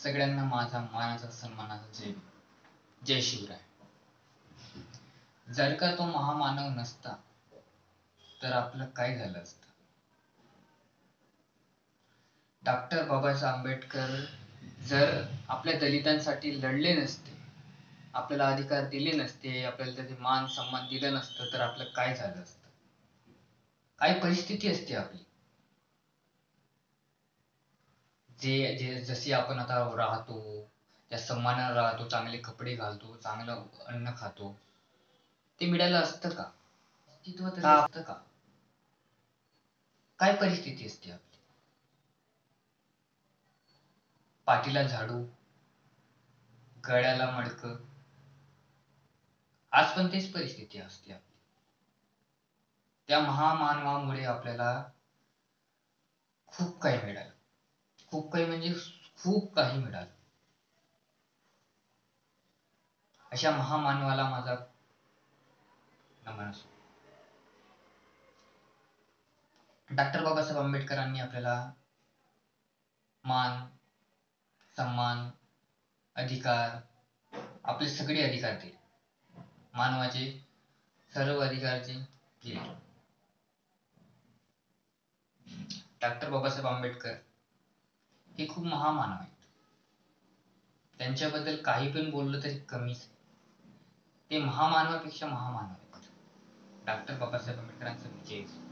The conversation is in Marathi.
सगळ्यांना माझा मानाचा सन्मानाचा जय. जय शिवराय. जर का तो महामानव नसता तर आपलं काय झालं असतं. डॉक्टर बाबासाहेब आंबेडकर जर आपल्या दलितांसाठी लढले नसते, आपल्याला अधिकार दिले नसते, आपल्याला त्याचे मान सन्मान दिलं नसतं, तर आपलं काय झालं असतं, काय परिस्थिती असते आपली. जशी आपण आता राहतो, त्या सन्मानाने राहतो, चांगले कपडे घालतो, चांगलं अन्न खातो, ते मिळालं असतं का? अस्तित्व तरी असतं का? काय परिस्थिती असते आपली. पाठीला झाडू, गळ्याला मडकं, आज पण तीच परिस्थिती असते आपली. त्या महामानवामुळे आपल्याला खूप काही मिळालं. खूप काही म्हणजे खूप काही मिळालं. अशा महामानवाला माझा नमन असो. डॉक्टर बाबासाहेब आंबेडकरांनी आपल्याला मान, सन्मान, अधिकार, आपले सगळे अधिकार दिले. मानवाचे सर्व अधिकार जे दिले. डॉक्टर बाबासाहेब आंबेडकर हे खूप महामानव आहेत. त्यांच्याबद्दल काही पण बोललं तरी कमीच. ते महामानवापेक्षा महामानव आहेत. डॉक्टर बाबासाहेब आंबेडकरांचा विजय.